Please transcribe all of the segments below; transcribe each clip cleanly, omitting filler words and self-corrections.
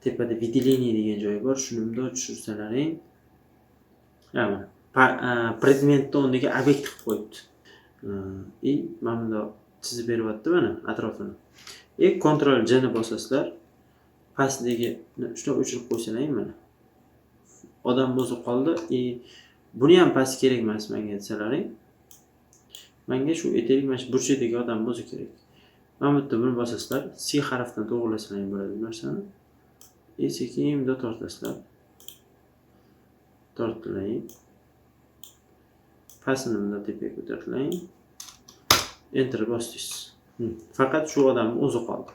tepada выделение degan joyi bor. Shuni bundoq tushursalaring. Mana predmetni o'rniga obyekt qilib qo'yibdi. Mana bundoq chizib beryapti mana atrofini. Ctrl J ni bosasizlar, pastdagi shuni o'chirib qo'ysalaring mana. Odam o'zi qoldi. Buni ham past kerak emas menga desalaring. Menga shu etelik mana shu burchakdagi odam o'zi kerak. Mana bu yerda buni bosasizlar, C harfidan to'g'rilasalaring bo'ladi bu narsani. Sekin bundoq tortasizlar. Tortilaring. Pastini bundoq tepaga ko'tarilaring. Enter bosdingiz. Faqat shu odamning o'zi qoldi.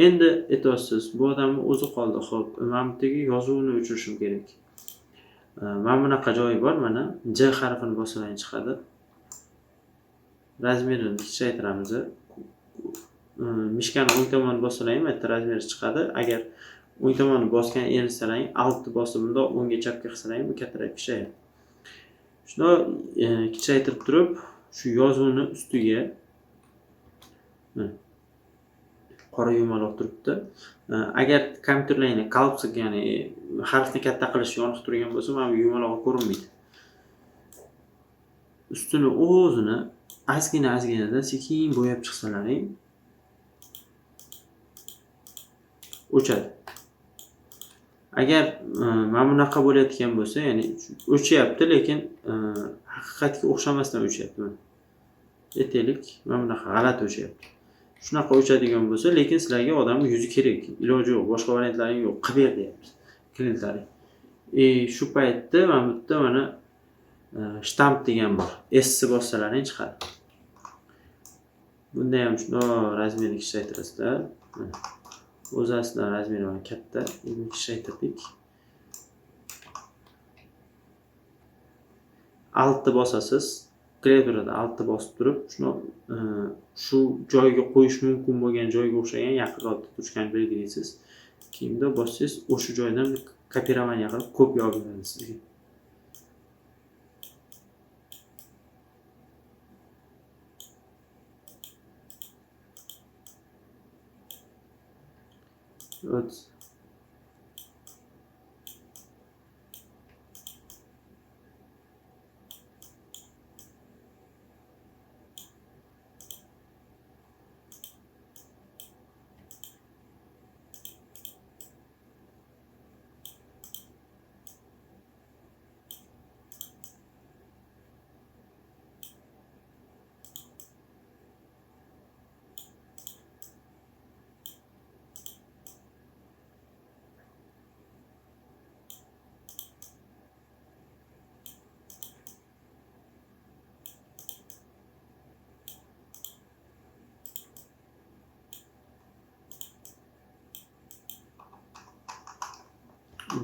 Endi aytasiz, bu odamning o'zi qoldi. Xo'p, mana bu yerdagi yozuvni o'chirishim kerak. Mana bunaqa joyi bor, mana J harfini bosalaring chiqadi. Razmerini kichaytiramiz. Mishkani o'ng tomonni bosalaring, bu yerda razmeri chiqadi. Agar o'ng tomonni bosgan erinsalang, altni bosib bundoq o'ngga chapga qilsalaring, bu kattarib kichayadi. Shuni kichaytirib turib, shu yozuvni ustiga qora yumaloq turibdi. Agar kompyuterlarni kalpsik, ya'ni harfni katta qilish yoniq turgan bo'lsa, mana bu yumaloq ko'rinmaydi. Ustini o'zini ozgina-ozginada sekin bo'yab chiqsalaring, o'chadi. Agar mana bunaqa bo'layotgan bo'lsa, ya'ni o'chyapti, lekin haqiqatga o'xshamasdan o'chyapti. Aytaylik, mana bunaqa g'alati o'chyapti. Shunaqa o'chadigan bo'lsa, lekin sizlarga odamning yuzi kerak. Iloji yo'q, boshqa variantlaring yo'q. Qilib ber deyapmiz klientlaring. Shu paytda mana bu yerda mana shtamp degan bor. S bossalaring chiqadi. Bunda ham shundoq razmerni kichaytirasizlar. O'zi aslida razmeri ham katta, endi kichaytirdik. Altni bosasiz. Klaviaturada altni bosib turib, shu joyga qo'yish mumkin bo'lgan joyga o'xshagan yaqinroqda turishni belgilaysiz. Keyin bundoq bossangiz, o'sha joydan kopирование qilib kopiya olib beradi sizga.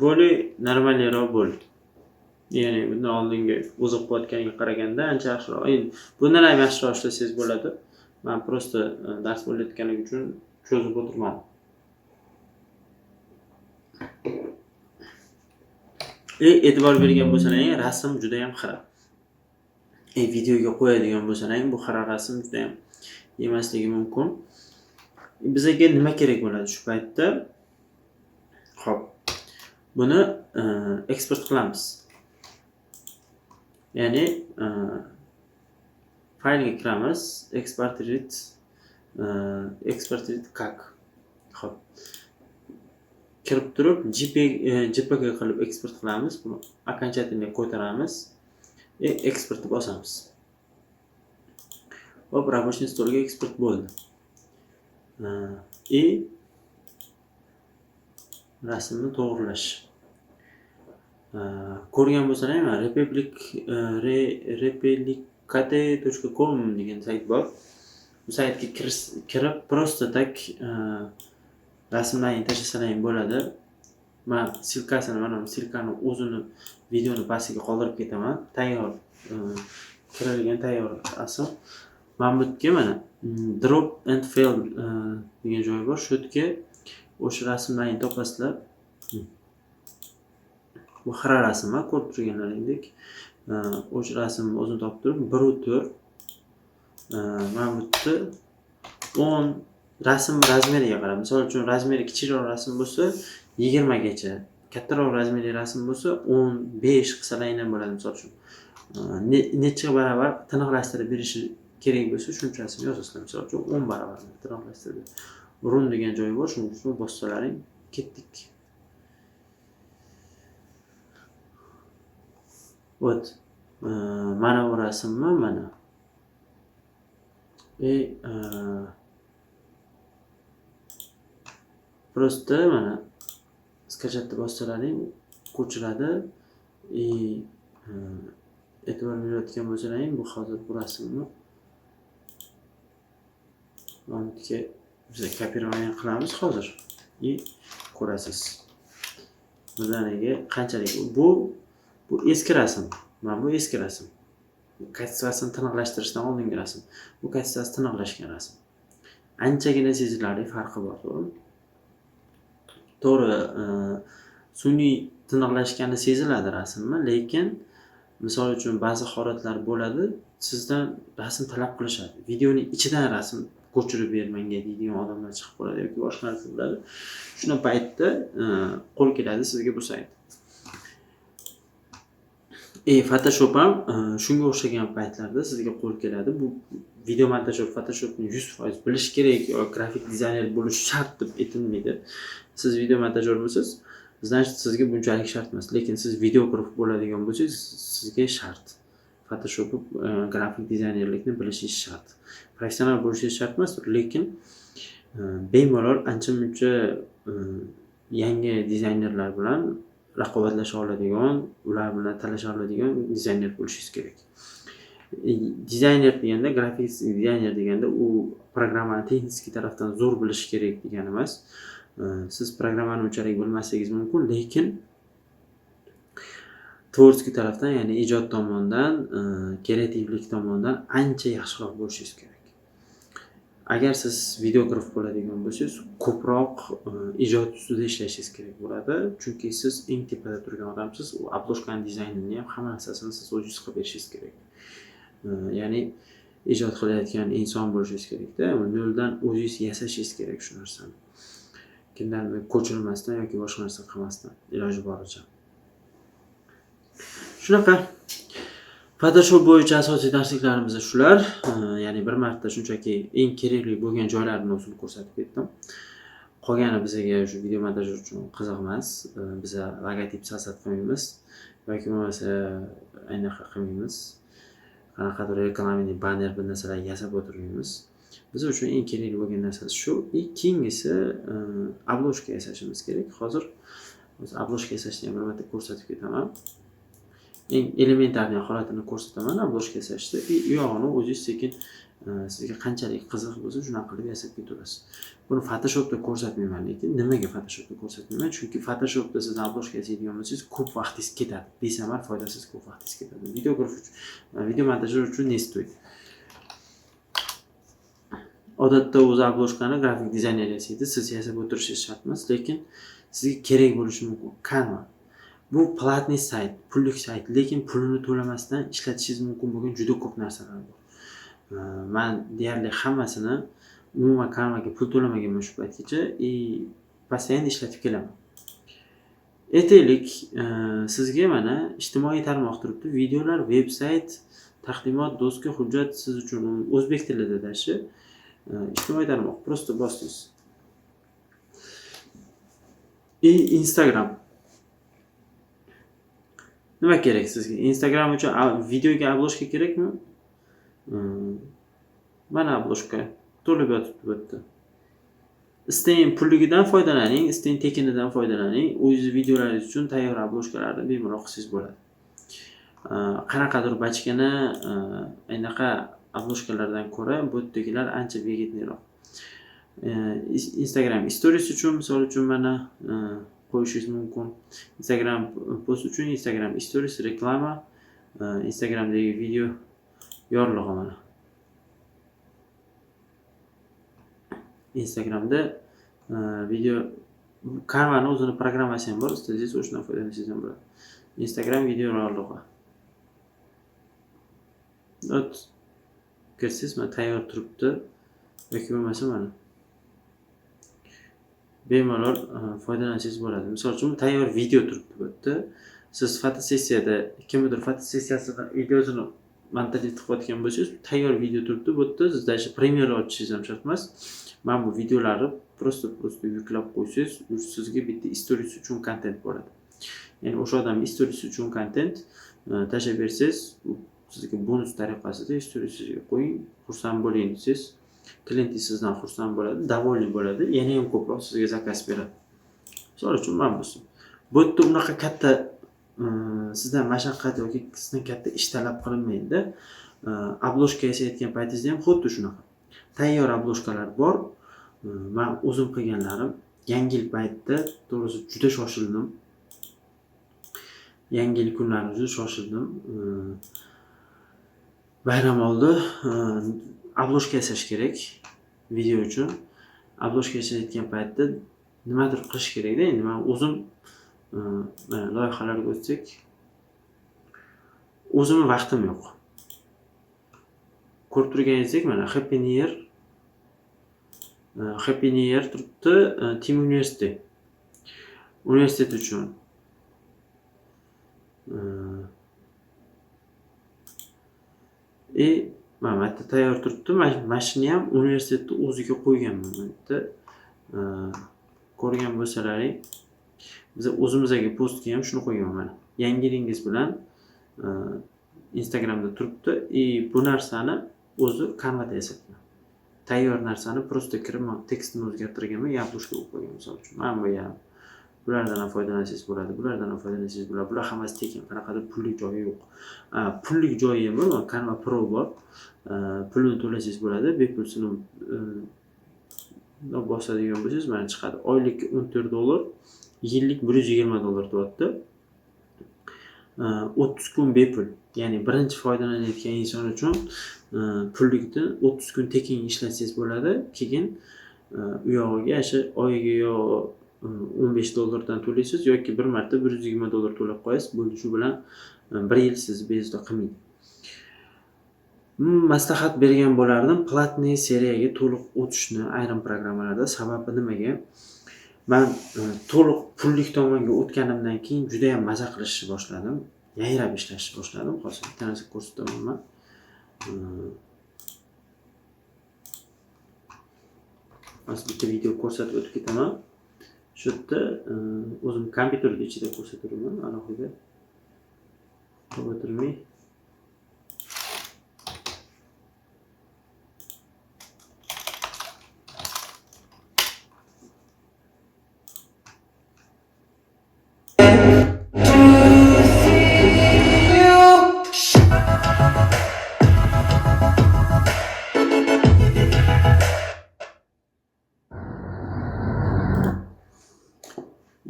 Bo'li normalroq bo'ldi. Ya'ni bundan oldingi o'zi qilayotganiga qaraganda ancha yaxshiroq. Endi bundan ham yaxshiroq ishlasangiz bo'ladi. Men prosta dars bo'layotganim uchun cho'zib o'tirmadim. E'tibor bergan bo'lsangiz, rasm juda ham xira. Videoga qo'yadigan bo'lsangiz, bu xira rasm juda ham emasligi mumkin. Bizga nima kerak bo'ladi shu paytda? Xo'p. Buni eksport qilamiz. Ya'ni faylga kiramiz, exported как. Xo'p. Kirib turib JPG qilib eksport qilamiz. Buni окончательно ko'taramiz. Eksportni bosamiz. Hop, рабочий stolga eksport bo'ldi. Rasmni to'g'rilash. Ko'rgan bo'lsangiz, mana replicate.com degan sayt bor. Bu saytga kirib prosta tak rasmlarni tashlasangiz bo'ladi. Men silkasini, mana silkani o'zini videoni pastiga qoldirib ketaman. Tayyor kirilgan tayyor rasm. Men bu yerga mana drop and fail degan joy bor. Shu yerga o'sha rasmlarni topasizlar. Bu xira rasm, ko'rib turganlaringdek. O'sha rasmni o'zini topib turib 1.4 mana bu yerda 10 rasm razmeriga qarab. Misol uchun razmeri kichikroq rasm bo'lsa 20 gacha, kattaroq razmerli rasm bo'lsa 15 qilsalar ham bo'ladi. Misol uchun necha barobar tiniqlashtirib berishi kerak bo'lsa shunchasini yozasizlar. Misol uchun 10 barobar tiniqlashtirib. Run degan joyi bor, shuning uchun bossalaring ketdik. Вот. Mana bu rasmmi, mana. Просто mana skachatni bossalaring ko'chiradi. E'tibor berayotgan bo'lsalaring, bu hozir bu rasmni Mountga biz kopирование qilamiz hozir. Ko'rasiz. Bizlarga qanchalik bu eski rasm. Mana bu eski rasm. Kachasini tiniqlashtirishdan oldingi rasm. Bu kachasi tiniqlashgan rasm. Anchagina sezilarli farqi bor, to'g'rimi? To'g'ri, sun'iy tiniqlashgani seziladi rasmmi, lekin misol uchun ba'zi holatlar bo'ladi, sizdan rasm talab qilishadi. Videoning ichidan rasm ko'chirib bermanga deydigan odamlar chiqib qoladi yoki boshqa narsa bo'ladi. Shuna paytda qo'l keladi sizga bu sayt. Photoshop ham shunga o'xshagan paytlarda sizga qo'l keladi. Bu video montaj Photoshopni 100% bilish kerak yoki grafik dizayner bo'lish shart deb aytilmaydi. Siz video montajyor bo'lsangiz, значит sizga bunchalik shart emas, lekin siz videograf bo'ladigan bo'lsangiz, sizga shart. Photoshop grafik dizaynerlikni bilishingiz shart. Professional bo'lishingiz shart emas, lekin bemalol ancha-muncha yangi dizaynerlar bilan raqobatlasha oladigan, ular bilan talasha oladigan dizayner bo'lishingiz kerak. Dizayner deganda, grafik dizayner deganda u programmani texnik tarafdan zo'r bilish kerak degani emas. Siz programmani unchalik bilmasligingiz mumkin, lekin tvorskiy tarafdan, ya'ni ijod tomonidan, kreativlik tomonidan ancha yaxshiroq bo'lishingiz kerak. Agar siz videograf bo'ladigan bo'lsangiz, ko'proq ijod ustida ishlashingiz kerak bo'ladi, chunki siz eng tepada turgan odamsiz. U obloshkaning dizaynini ham hamma narsasini siz o'zingiz qilib berishingiz kerak. Ya'ni ijod qilayotgan inson bo'lishingiz kerak-da, noldan o'zingiz yasashingiz kerak shu narsani. Kimdan ko'chirmasdan yoki boshqa narsa qilmasdan iloji boricha. Shunaqa. Photoshop bo'yicha asosiy darsliklarimiz shular. Ya'ni bir marta shunchaki eng kerakli bo'lgan joylarini o'zim ko'rsatib ketdim. Qolgani bizga shu video montaj uchun qiziq emas. Biz logotip sasat qilmaymiz yoki bo'lmasa anaqa qilmaymiz. Qanaqadir reklamaning banner bir narsalar yasab o'tirmaymiz. Biz uchun eng kerakli bo'lgan narsa shu. Keyingisi obloshka yasashimiz kerak. Hozir obloshka yasashni ham bir marta ko'rsatib ketaman. Eng elementarniy holatini ko'rsataman obloshka yasashda. U yog'ini o'zingiz sekin sizga qanchalik qiziq bo'lsa, shunaqa qilib yasab ketaverasiz. Buni Photoshopda ko'rsatmayman, lekin nimaga Photoshopda ko'rsatmayman? Chunki Photoshopda siz obloshka yasaydigan bo'lsangiz, ko'p vaqtingiz ketadi. Besamar, foydasiz ko'p vaqtingiz ketadi. Videograf uchun, video montajyor uchun ne stoydi? Odatda o'zi obloshkani grafik dizayner yasaydi, siz yasab o'tirishingiz shart emas, lekin sizga kerak bo'lishi mumkin. Canva bu platniy sayt, pullik sayt, lekin pulini to'lamasdan ishlatishingiz mumkin bo'lgan juda ko'p narsalar bor. Men deyarli hammasini umuman Canvaga pul to'lamaganman shu paytgacha, postoyanno ishlatib kelaman. Aytaylik, sizga mana ijtimoiy tarmoq turibdi, videolar, veb-sayt, taqdimot, doska, hujjat siz uchun o'zbek tilida dashi. İjtimoiy tarmoq, просто bosdingiz. Instagram. Nima kerak sizga? Instagram uchun videoga obloshka kerakmi? Mana obloshka to'lib yotibdi bu yerda. Istang pulligidan foydalaning, istang tekinidan foydalaning. O'zingiz videolaringiz uchun tayyor obloshkalarni bemalol qilsangiz bo'ladi. Qanaqadir bachkana anaqa obloshkalardan ko'ra bu yerdagilar ancha begetliroq. Instagram stories uchun misol uchun mana qo'yishingiz mumkin. Instagram post uchun Instagram stories reklama, Instagramdagi video yorlig'i mana. Instagramda video Canva'ning o'zini programmasi ham bor, istasangiz o'shandan foydalanishingiz ham bo'ladi. Instagram video yorlig'i. Kirsiz, mana tayyor turibdi. Yoki bo'lmasa mana bemalol foydalansangiz bo'ladi. Misol uchun tayyor video turibdi bu yerda. Siz fotosessiyada kimnidir fotosessiyasini videosini montaj etib qo'yayotgan bo'lsangiz, tayyor video turibdi bu yerda. Sizda Premiere ochishingiz ham shart emas. Mana bu videolarni prosta yuklab qo'ysangiz, sizga bitta stories uchun kontent bo'ladi. Ya'ni o'sha odamning stories uchun kontent tashlab bersangiz, sizga bonus tariqasida storiesga qo'ying, xursand bo'ling desangiz, klientingiz sizdan xursand bo'ladi, davoli bo'ladi, yana ham ko'proq sizga zakaz beradi. Misol uchun mana bu. Bu yerda unaqa katta sizdan mashaqqat yoki sizdan katta ish talab qilinmaydi-da. Obloshka yasayotgan paytingizda ham xuddi shunaqa. Tayyor obloshkalar bor. Men o'zim qilganlarim Yangi yil paytida to'g'risi juda shoshildim. Yangi yil kunlarida juda shoshildim. Bayram oldi. Obloshka yasash kerak video uchun. Obloshka yasayotgan paytda nimadir qilish kerak-da. Endi men o'zim mana loyihalarga o'tsak, o'zimning vaqtim yo'q. Ko'rib turganingizdek, mana Happy New Year turibdi Team University. Universitet uchun. Mana bu yerda tayyor turibdi. Mana shuni ham universitetni o'ziga qo'yganman bu yerda. Ko'rgan bo'lsalaring, biz o'zimizga postga ham shuni qo'yganman mana. Yangi yilingiz bilan Instagramda turibdi. Bu narsani o'zi Canva'da yasatgan. Tayyor narsani prosta kirib, tekstini o'zgartirganman, yablushka qilib qo'ygan misol uchun. Mana bu ham bulardan ham foydalansangiz bo'ladi, bulardan ham foydalansangiz bo'ladi. Bular hammasi tekin, qanaqadir pullik joyi yo'q. Pullik joyi ham bor, Canva Pro bor. Pulini to'lasangiz bo'ladi, bepulsini bosadigan bo'lsangiz mana chiqadi. Oylik $14, yillik $120 tuyapti. 30 kun bepul. Ya'ni birinchi foydalanayotgan inson uchun pullikni 30 kun tekin ishlatsangiz bo'ladi. Keyin u yog'iga o'sha oyiga yo $15 dan to'laysiz yoki bir marta $120 to'lab qo'yasiz. Bo'ldi, shu bilan 1 yil siz bezovta qilmaydi. Maslahat bergan bo'lardim platniy seriyaga to'liq o'tishni ayrim programmalarda. Sababi nimaga? Men to'liq pullik tomonga o'tganimdan keyin juda ham maza qilishni boshladim. Yayrab ishlashni boshladim. Hozir bitta narsa ko'rsataman. Hozir bitta video ko'rsatib o'tib ketaman. Shu yerda o'zim kompyuterning ichida ko'rsataman, alohida qilib o'tirmay.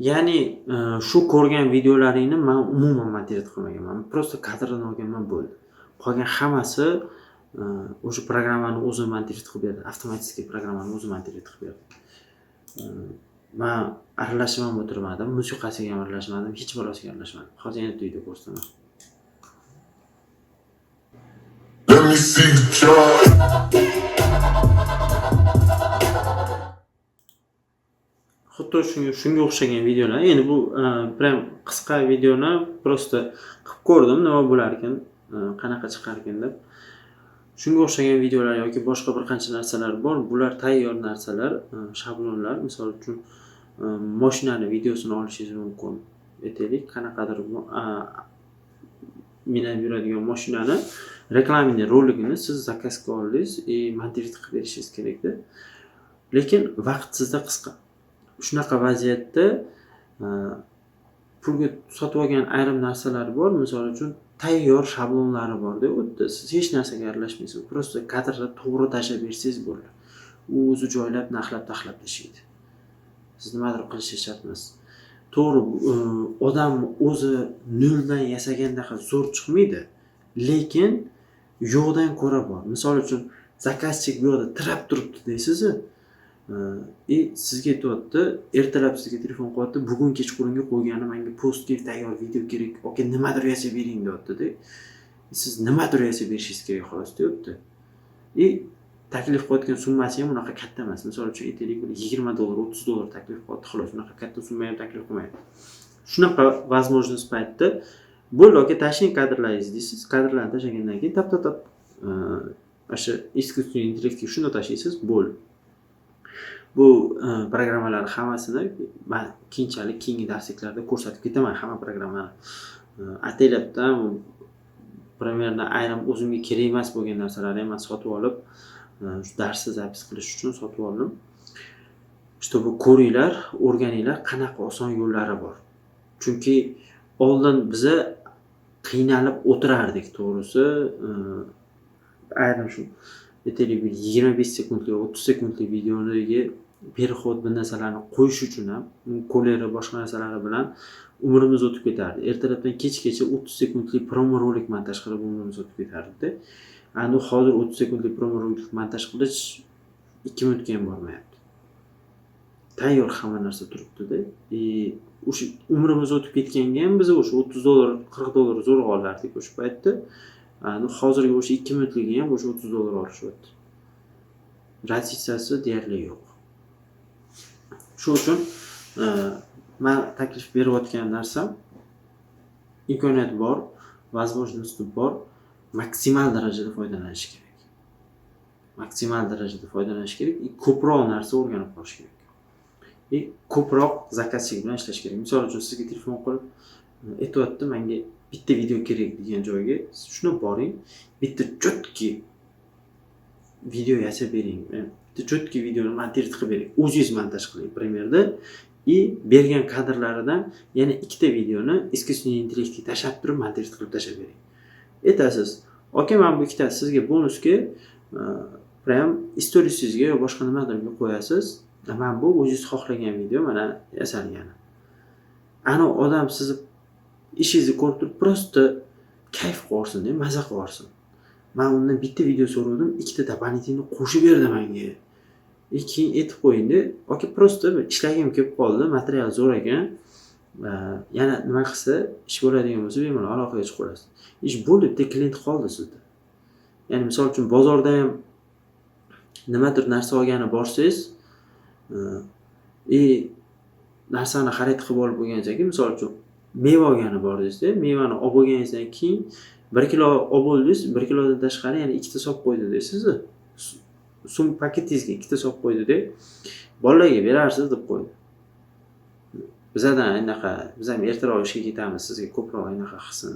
Ya'ni shu ko'rgan videolaringni men umuman montaj qilmaganman. Prosta kadrdan olganman bo'ldi. Qolgan hammasi o'sha programmani o'zi montaj qilib berdi. Avtomatik programmani o'zi montaj qilib berdi. Men aralashib ham o'tirmadim, musiqasiga ham aralashmadim, hech birosiga aralashmadim. Hozir yana video ko'rsataman. Let me see the joy. Xuddi shunga o'xshagan videolar. Endi bu prям qisqa videoni prosta qilib ko'rdim, nima bo'lar ekan, qanaqa chiqar ekan deb. Shunga o'xshagan videolar yoki boshqa bir qancha narsalar bor. Bular tayyor narsalar, shablonlar. Misol uchun mashinani videosini olishingiz mumkin. Aytaylik, qanaqadir minib yuradigan mashinani reklamining roligini siz zakazga oldingiz, montaj qilib berishingiz kerakda. Lekin vaqt sizda qisqa. Shunaqa vaziyatda pulga sotib olgan ayrim narsalar bor. Misol uchun tayyor shablonlari bor-da, o'tda siz hech narsaga aralashmaysiz. Prosta kadrda to'g'ri tashlab bersangiz bo'ladi. U o'zi joylab, taxlab tashlaydi. Siz nimadir qilishingiz shart emas. To'g'ri, odam o'zi noldan yasaganda zo'r chiqmaydi, lekin yo'qdan ko'ra bor. Misol uchun zakazchik bu yoqda tirab turibdi deysiz. Sizga aytyapti, ertalab sizga telefon qilyapti, bugun kechqurunga qo'yganim menga postga tayyor video kerak, yoki nimadir yasab bering deyapti-da. Siz nimadir yasab berishingiz kerak xolos deyapti. taklif qilayotgan summasi ham unaqa katta emas. Misol uchun aytaylik, $20, $30 taklif qilyapti, xolos. Unaqa katta summa ham taklif qilmaydi. Shunaqa возможность paytda bo'ldi, aka tashlang kadrlaringizni deysiz. Kadrlarni tashlagandan keyin tap o'sha искусственный intellektga shuni tashlaysiz, bo'ldi. Bu programmalarning hammasini men keyinchalik keyingi darsliklarda ko'rsatib ketaman, hamma programmani. Ataylabdan примерно ayrim o'zimga kerak emas bo'lgan narsalarni ham men sotib olib, shu darsni zapis qilish uchun sotib oldim. Чтобы ko'ringlar, o'rganinglar, qanaqa oson yo'llari bor. Chunki oldin biza qiynalib o'tirardik, to'g'risi. Ayrim shu aytaylik 25 sekundlik, 30 sekundlik videolarga perxod bu narsalarni qo'yish uchun ham ko'lari boshqa narsalari bilan umrimiz o'tib ketardi. Ertalabdan kechgacha 30 sekundlik promo rolik montaj qilib umrimiz o'tib ketardi. Endi hozir 30 sekundlik promo rolik montaj qilish 2 minutga ham bormayapti. Tayyor hamma narsa turibdi-da. O'sha umrimiz o'tib ketganga ham biz o'sha $30, $40 zo'rg'a olardik o'sha paytda. Hozirgi o'sha 2 minutligiga ham o'sha $30 olishyapti. Razitsiyasi deyarli yo'q. Shuning uchun men taklif berayotgan narsam imkoniyat bor, возможность bor, maksimal darajada foydalanish kerak. Maksimal darajada foydalanish kerak, ko'proq narsa o'rganib qolish kerak. Ko'proq zakazchilik bilan ishlash kerak. Misol uchun sizga telefon qilib aytayapti, menga bitta video kerak degan joyga shuni boring, bitta chotki video yasab bering. Bitta chotki videoni montaj qilib bering. O'zingiz montaj qiling primerda bergan kadrlaridan yana ikkita videoni искусственный intellektga tashlab turib montaj qilib tashlab bering. Aytasiz, "Aka, men bu ikkitasi sizga bonusga prям storiesizga yo boshqa nimalarga qo'yasiz. Men bu o'zingiz xohlagan video mana yasalgani." Ana odam sizni ishingizni ko'rib turib, prosta kayf qilsin, maza qilsin. Men undan bitta video so'radim, ikkita doполнительный qo'shib berdi menga. Keyin aytib qo'yindi, "Aka, prosta ishlagim kelib qoldi, material zo'r ekan. Yana nima qilsa, ish bo'ladigan bo'lsa, bemalol aloqaga chiqib olasiz." Ish bo'ldi, bitta klient qoldi sizda. Ya'ni misol uchun bozorda ham nimadir narsa olgani borsangiz, narsani xarid qilib olib bo'lganingizdan keyin, misol uchun meva olgani bordingizda, mevani olib bo'lganingizdan keyin 1 kilo olib bo'ldingiz, 1 kilodan tashqari yana ikkita solib qo'ydi deysiz. Paketingizga ikkita solib qo'ydi deb, bolalarga berarsiz deb qo'ydi. Bizdan anaqa, biz ham ertaroq ishga ketamiz, sizga ko'proq anaqa qilsin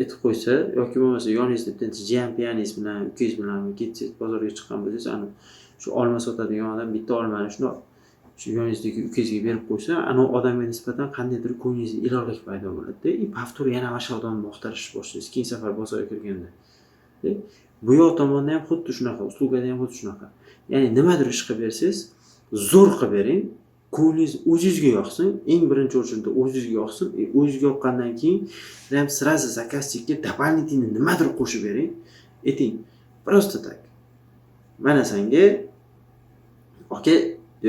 aytib qo'ysa, yoki bo'lmasa yoningizda bitta jiyan piyaningiz bilan, ukangiz bilan ketsangiz, bozorga chiqqan bo'lsangiz, ana shu olma sotadigan odam bitta olmani shu yoningizdagi ukangizga berib qo'ysa, ana odamga nisbatan qandaydir ko'nglingizda iloqlik paydo bo'ladi-da. Paftur yana mana shu odamni muxtarishni boshlaysiz, keyingi safar bozorga kirganda. Bu yoq tomonda ham xuddi shunaqa, uslugada ham xuddi shunaqa. Ya'ni nimadir ish qilib bersangiz, zo'r qilib bering, ko'nglingiz o'zingizga yoqsin, eng birinchi o'rinda o'zingizga yoqsin. O'zingizga yoqqandan keyin ham sirazi zakazchikka дополнительный nimadir qo'shib bering. Ayting, prosta tak. Mana senga aka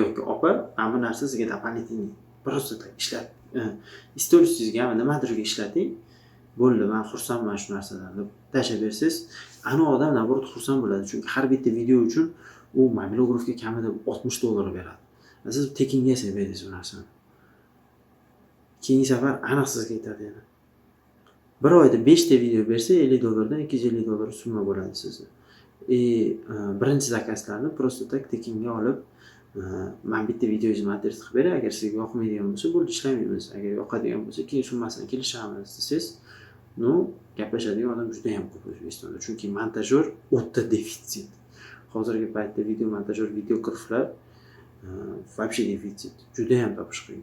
yoki opa, mana bu narsa sizga дополнительный prosta tak ishlab, istoriysizga nimadirga ishlating. Bo'ldi, men xursandman shu narsadan deb tashlab bersangiz, ana odam naborot xursand bo'ladi. Chunki har bitta video uchun u mobilografga kamida $60 beradi. Siz tekinga yasab berasiz bu narsani. Keyingi safar aniq sizga aytadi yana. Bir oyda 5 ta video bersa $50 dan $250 summa bo'ladi sizga. Birinchi zakazlarni prosta tak tekinga olib, men bitta videoyingizni montaj qilib beray, agar sizga yoqmaydigan bo'lsa, bo'ldi, ishlamaymiz. Agar yoqadigan bo'lsa, keyin summasini kelishamiz desangiz, gaplashadigan odam juda ham ko'p O'zbekistonda. Chunki montajyor o'ta defitsit. Hozirgi paytda video montajyor, videograflar вообще defitsit. Juda ham topish qiyin.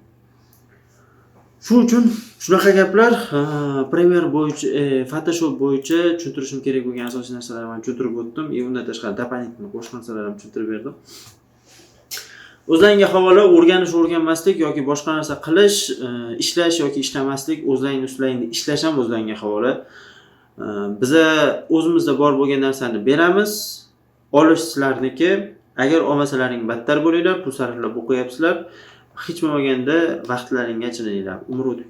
Shuning uchun shunaqa gaplar Premiere bo'yicha, Photoshop bo'yicha tushuntirishim kerak bo'lgan asosiy narsalarni men tushuntirib o'tdim. Undan tashqari doполнительный qo'shma narsalarni ham tushuntirib berdim. O'zlaringga havola, o'rganmaslik yoki boshqa narsa qilish, ishlash yoki ishlamaslik, o'zlaringni ishlash ham o'zlaringga havola. Biza o'zimizda bor bo'lgan narsani beramiz, olish sizlarniki. Agar olmasalaring battar bo'linglar, pul sarflab o'qiyapsizlar. Hech bo'lmaganda vaqtlaringga achininglar. Umr o'tib